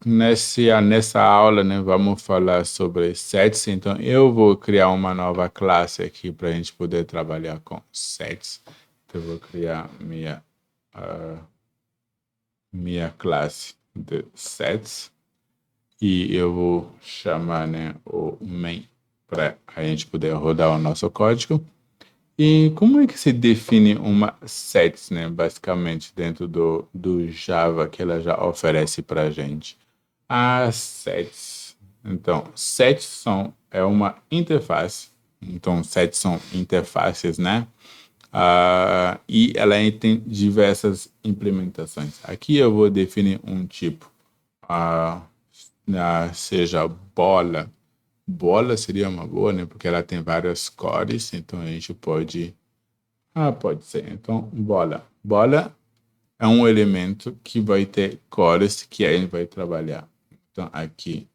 Nessa aula, né, vamos falar sobre sets. Então, eu vou criar uma nova classe aqui para a gente poder trabalhar com sets. Então, eu vou criar minha classe de sets e eu vou chamar, né, o main para a gente poder rodar o nosso código. E como é que se define uma sets, né, basicamente, dentro do Java que ela já oferece para a gente? As sets. Então, é uma interface. Então, sets são interfaces, né? E ela tem diversas implementações. Aqui eu vou definir um tipo, seja bola. Bola seria uma boa, né? Porque ela tem várias cores, então a gente pode. Pode ser. Então, bola. Bola é um elemento que vai ter cores que a gente vai trabalhar. Então, aqui,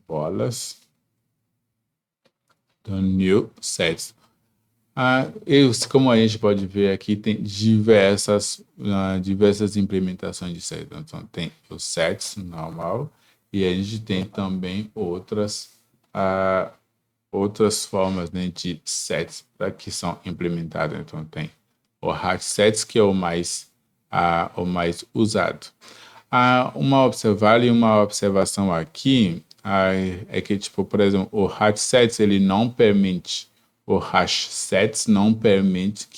bolas. Então, new sets. Como a gente pode ver aqui, tem diversas implementações de sets. Então, tem os sets normal e a gente tem também outras formas, né, de sets que são implementadas. Então, tem o hard sets, que é o mais usado. Uma observação aqui é que, tipo, por exemplo, o hard sets, ele não permite, o hash sets não permite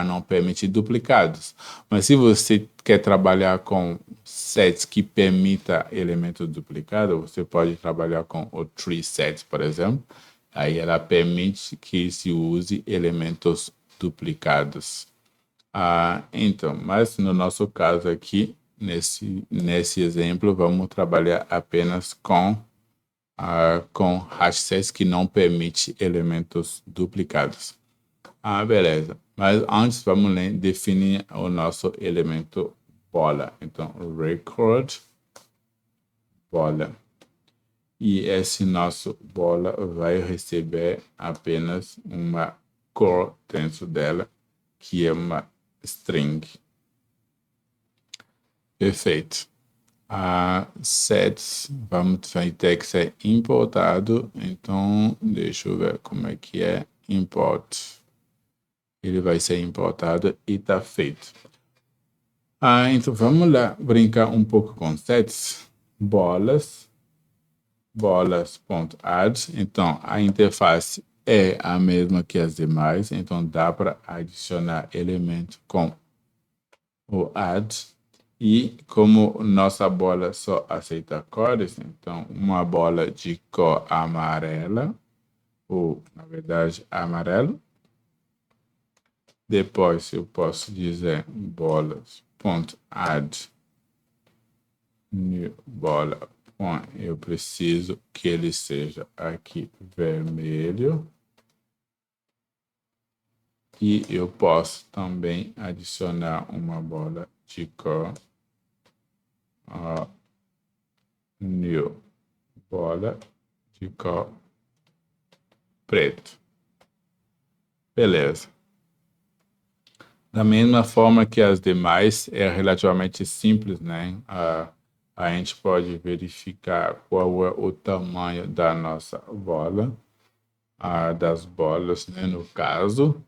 não permite duplicados. Mas se você quer trabalhar com sets que permita elementos duplicados, você pode trabalhar com o tree set, por exemplo. Aí ela permite que se use elementos duplicados. Então, mas no nosso caso aqui, nesse exemplo, vamos trabalhar apenas com hash sets que não permite elementos duplicados. Beleza. Mas antes, vamos definir o nosso elemento bola. Então, record bola. E esse nosso bola vai receber apenas uma cor dentro dela, que é uma string. Perfeito. Sets vai ter que ser importado. Então, deixa eu ver como é que é. Import. Ele vai ser importado e está feito. Então, vamos lá brincar um pouco com sets. Bolas.add. Então, a interface é a mesma que as demais. Então, dá para adicionar elemento com o add. E como nossa bola só aceita cores, então uma bola de cor amarela, ou na verdade amarelo. Depois eu posso dizer bolas.add new bola. Eu preciso que ele seja aqui vermelho. E eu posso também adicionar uma bola de cor new bola de cor preto. Beleza. Da mesma forma que as demais, é relativamente simples, né? A gente pode verificar qual é o tamanho da nossa bola, das bolas, né? No caso,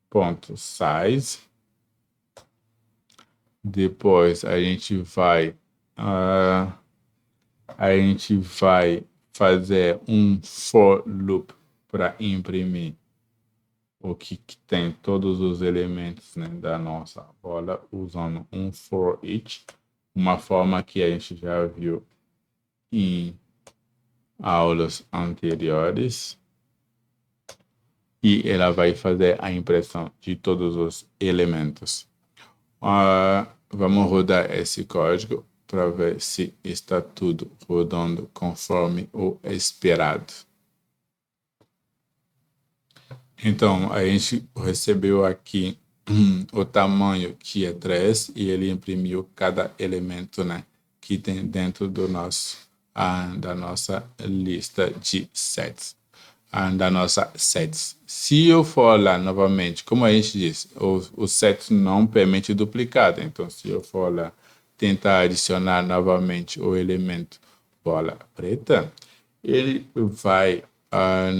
ponto size. Depois a gente vai fazer um for loop para imprimir o que tem todos os elementos, né, da nossa bola usando um for each, uma forma que a gente já viu em aulas anteriores. E ela vai fazer a impressão de todos os elementos. Vamos rodar esse código para ver se está tudo rodando conforme o esperado. Então, a gente recebeu aqui o tamanho que é 3 e ele imprimiu cada elemento, né, que tem dentro da nossa lista de sets. da nossa sets. Se eu for lá novamente, como a gente disse, o set não permite duplicado. Então, se eu for lá tentar adicionar novamente o elemento bola preta, ele vai,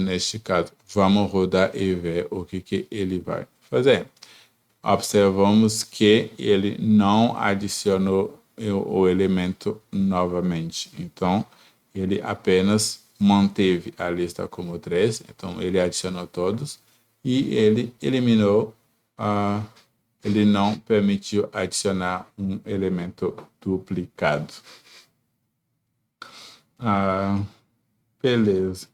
neste caso, vamos rodar e ver o que ele vai fazer. Observamos que ele não adicionou o elemento novamente. Então, ele apenas manteve a lista como 3. Então, ele adicionou todos e ele eliminou, ele não permitiu adicionar um elemento duplicado. Beleza.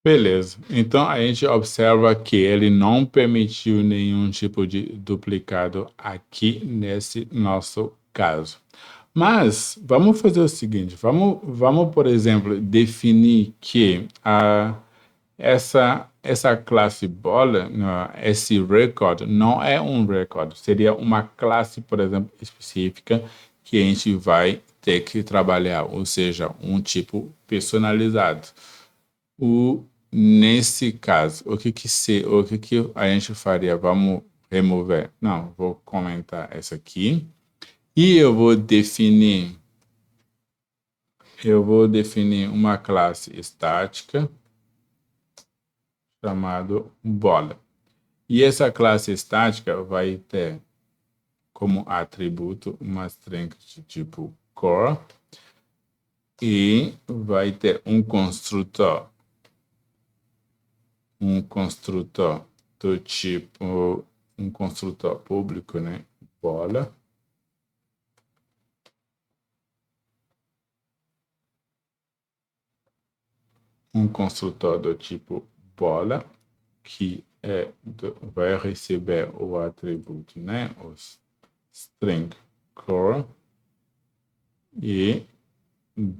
Beleza. Então a gente observa que ele não permitiu nenhum tipo de duplicado aqui nesse nosso caso. Mas vamos fazer o seguinte, vamos por exemplo, definir que essa classe bola, esse record, não é um record, seria uma classe, por exemplo, específica que a gente vai ter que trabalhar, ou seja, um tipo personalizado. Nesse caso, o que a gente faria? Vamos remover. Não, vou comentar essa aqui. E eu vou definir uma classe estática chamada bola. E essa classe estática vai ter como atributo uma string de tipo core e vai ter um construtor do tipo, um construtor público, né? Bola. Um construtor do tipo bola, que vai receber o atributo, né? Os string core. E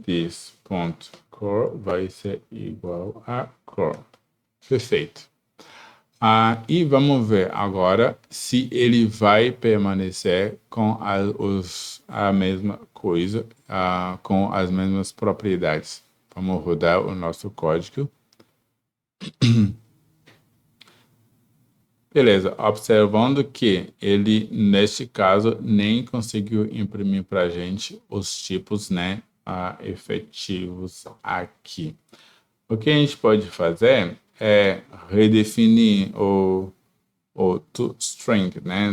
this.core vai ser igual a core. Perfeito. E vamos ver agora se ele vai permanecer com a mesma coisa, com as mesmas propriedades. Vamos rodar o nosso código. Beleza, observando que ele, neste caso, nem conseguiu imprimir para a gente os tipos, né, efetivos aqui. O que a gente pode fazer é redefinir o toString, né,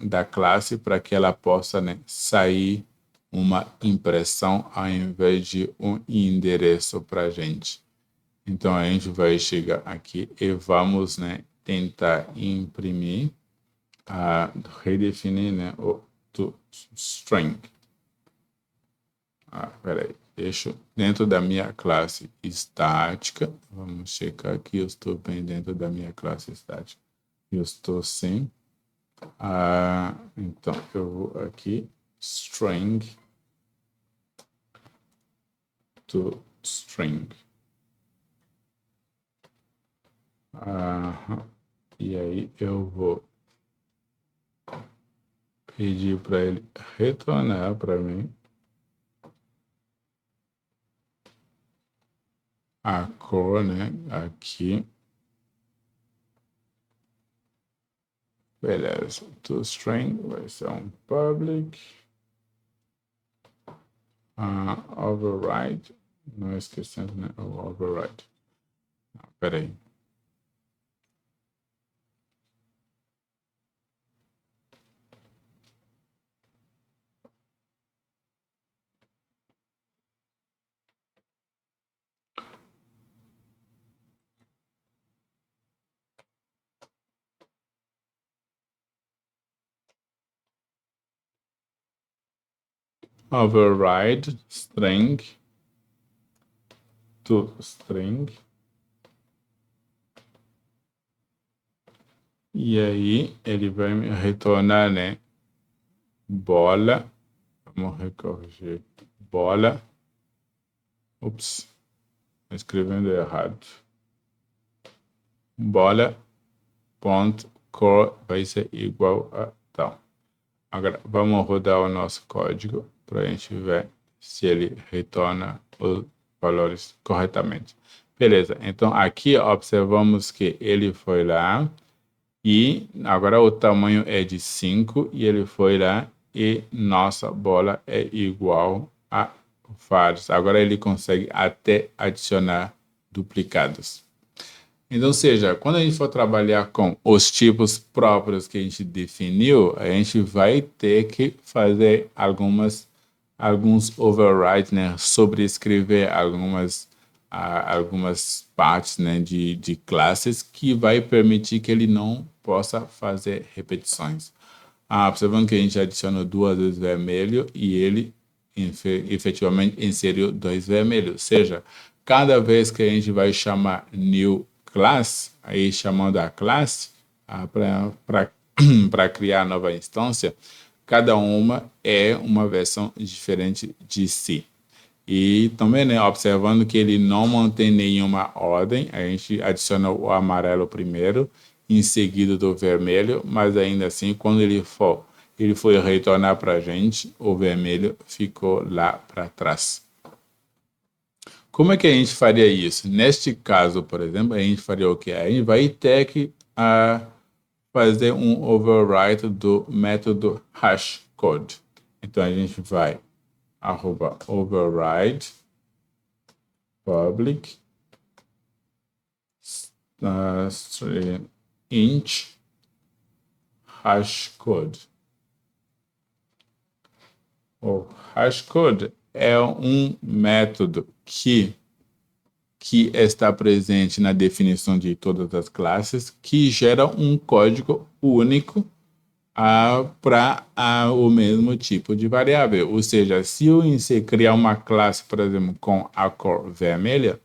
da classe para que ela possa, né, sair uma impressão ao invés de um endereço para a gente. Então a gente vai chegar aqui e vamos, né, tentar imprimir, redefinir, né, o toString. Peraí, deixa dentro da minha classe estática. Vamos checar aqui, eu estou bem dentro da minha classe estática. Eu estou sim. Então, eu vou aqui, string to string. E aí eu vou pedir para ele retornar para mim a cor, né, aqui. Beleza, toString vai ser um public. Override, não esquecendo, né, o override. Peraí. Override string to string. E aí ele vai me retornar, né, bola. Vamos recorrigir. Bola. Ups, escrevendo errado. Bola ponto core vai ser igual a tal. Agora vamos rodar o nosso código para a gente ver se ele retorna os valores corretamente. Beleza, então aqui observamos que ele foi lá e agora o tamanho é de 5 e ele foi lá e nossa bola é igual a vários. Agora ele consegue até adicionar duplicados. Então, seja, quando a gente for trabalhar com os tipos próprios que a gente definiu, a gente vai ter que fazer alguns overrides, né? Sobrescrever algumas partes, né, de classes que vai permitir que ele não possa fazer repetições. Observando que a gente adicionou 2 vezes vermelho e ele efetivamente inseriu 2 vermelhos. Ou seja, cada vez que a gente vai chamar new class, aí chamando a classe para criar a nova instância, cada uma é uma versão diferente de si. E também, né, observando que ele não mantém nenhuma ordem, a gente adiciona o amarelo primeiro, em seguida do vermelho, mas ainda assim, quando ele foi retornar para a gente, o vermelho ficou lá para trás. Como é que a gente faria isso? Neste caso, por exemplo, a gente faria o quê? A gente vai ter que fazer um override do método hashCode. Então, a gente vai @override public int hashcode. O hashcode é um método que está presente na definição de todas as classes, que gera um código único para o mesmo tipo de variável. Ou seja, se eu criar uma classe, por exemplo, com a cor vermelha,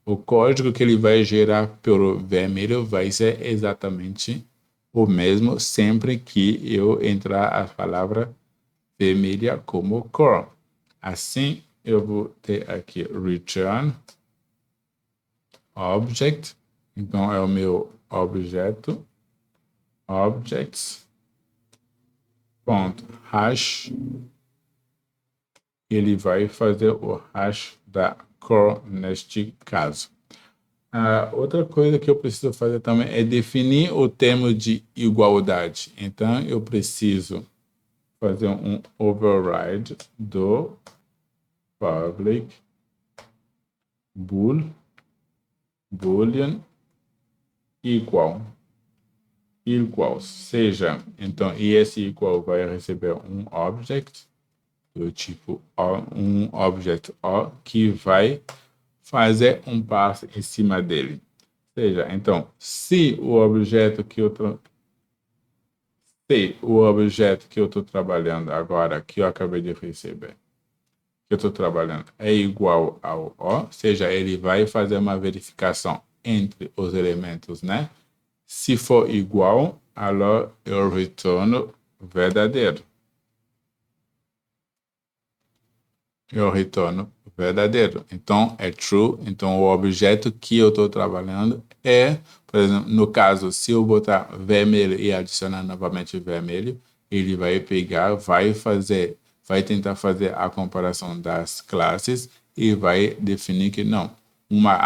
o código que ele vai gerar pelo vermelho vai ser exatamente o mesmo sempre que eu entrar a palavra vermelha como cor. Assim, eu vou ter aqui return object, então é o meu objeto, objects, ponto, hash, ele vai fazer o hash da cor neste caso. Outra coisa que eu preciso fazer também é definir o termo de igualdade. Então, eu preciso fazer um override do public boolean igual, seja, então, e esse igual vai receber um object do tipo um objeto O que vai fazer um passo em cima dele. Ou seja, então, se o objeto que eu estou trabalhando agora, que eu acabei de receber, que eu estou trabalhando, é igual ao O, ou seja, ele vai fazer uma verificação entre os elementos, né? Se for igual, alors eu retorno verdadeiro. Eu retorno verdadeiro. Então, é true. Então, o objeto que eu estou trabalhando é, por exemplo, no caso, se eu botar vermelho e adicionar novamente vermelho, ele vai pegar, vai tentar fazer a comparação das classes e vai definir que não,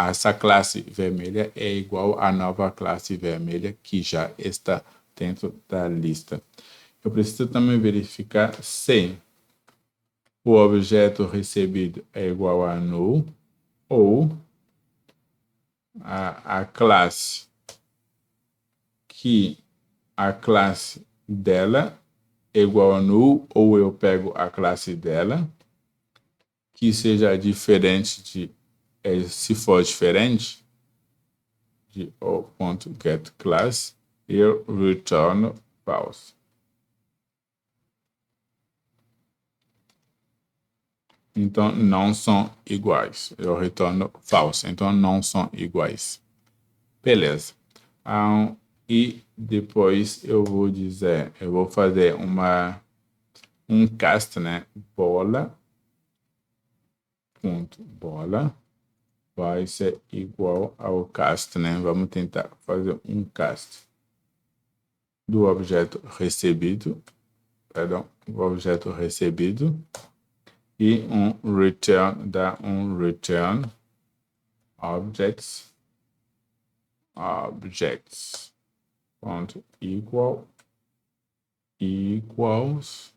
essa classe vermelha é igual à nova classe vermelha que já está dentro da lista. Eu preciso também verificar se o objeto recebido é igual a null ou a classe dela é igual a null, ou eu pego a classe dela que seja diferente se for diferente de .getClass, eu retorno false. Então, não são iguais. Eu retorno false. Então, não são iguais. Beleza. E depois eu vou fazer um cast, né? Bola vai ser igual ao cast, né? Vamos tentar fazer um cast do objeto recebido, o objeto recebido, e um return dá um return objects ponto equals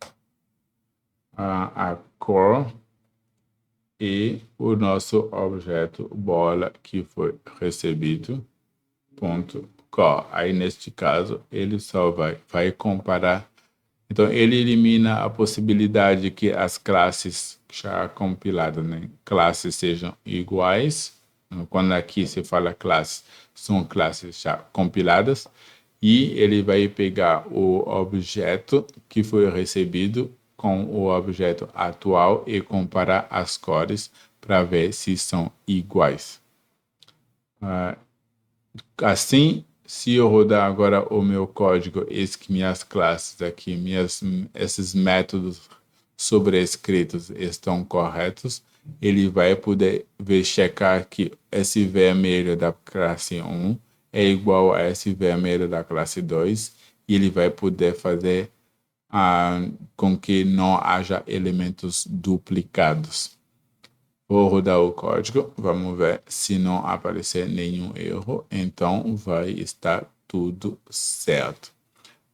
a core e o nosso objeto bola que foi recebido ponto core. Aí neste caso ele só vai comparar. Então ele elimina a possibilidade que as classes já compiladas, né, classes sejam iguais. Quando aqui se fala classe, são classes já compiladas. E ele vai pegar o objeto que foi recebido com o objeto atual e comparar as cores para ver se são iguais. Assim, se eu rodar agora o meu código, minhas classes aqui, esses métodos sobrescritos estão corretos, ele vai poder checar que esse vermelho da classe 1 é igual a esse vermelho da classe 2 e ele vai poder fazer com que não haja elementos duplicados. Vou rodar o código, vamos ver se não aparecer nenhum erro, então vai estar tudo certo.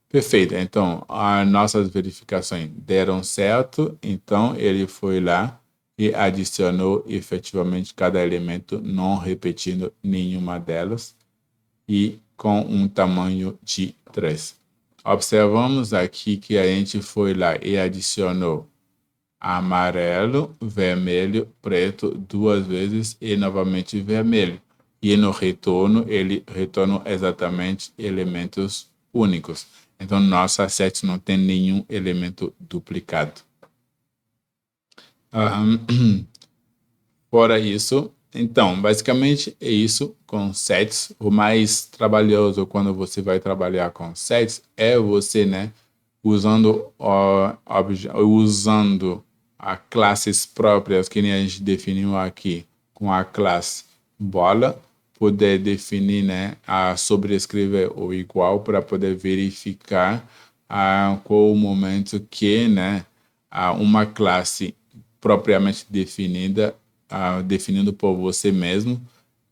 Perfeito, então as nossas verificações deram certo, então ele foi lá e adicionou efetivamente cada elemento, não repetindo nenhuma delas, e com um tamanho de 3. Observamos aqui que a gente foi lá e adicionou amarelo, vermelho, preto 2 vezes e novamente vermelho. E no retorno, ele retorna exatamente elementos únicos. Então, nossa set não tem nenhum elemento duplicado. Fora isso, então, basicamente é isso com sets. O mais trabalhoso quando você vai trabalhar com sets é você, né, usando as classes próprias que a gente definiu aqui com a classe bola, poder definir, né, sobrescrever o igual para poder verificar qual o momento que, né, uma classe propriamente definida, definido por você mesmo,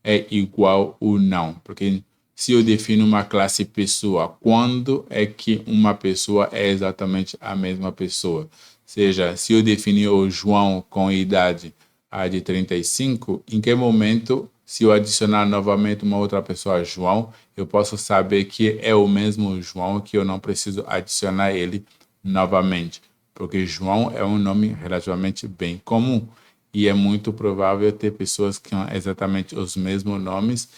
é igual ou não. Porque se eu defino uma classe pessoa, quando é que uma pessoa é exatamente a mesma pessoa? Ou seja, se eu definir o João com idade de 35, em que momento, se eu adicionar novamente uma outra pessoa, João, eu posso saber que é o mesmo João, que eu não preciso adicionar ele novamente? Porque João é um nome relativamente bem comum e é muito provável ter pessoas que têm exatamente os mesmos nomes.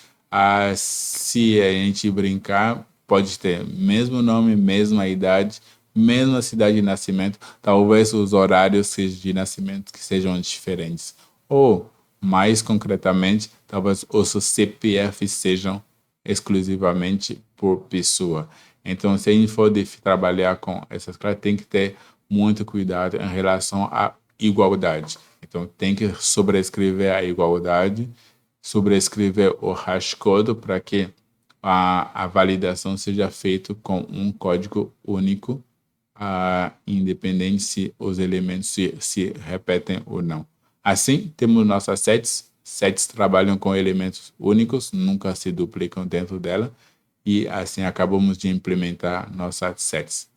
Se a gente brincar, pode ter mesmo nome, mesma idade, mesma cidade de nascimento, talvez os horários de nascimento que sejam diferentes. Ou, mais concretamente, talvez os CPFs sejam exclusivamente por pessoa. Então, se a gente for trabalhar com essas classes, tem que ter muito cuidado em relação à igualdade. Então, tem que sobrescrever a igualdade, sobrescrever o hashcode para que a validação seja feita com um código único, independente se os elementos se repetem ou não. Assim, temos nossas sets. Sets trabalham com elementos únicos, nunca se duplicam dentro dela, e assim acabamos de implementar nossas sets.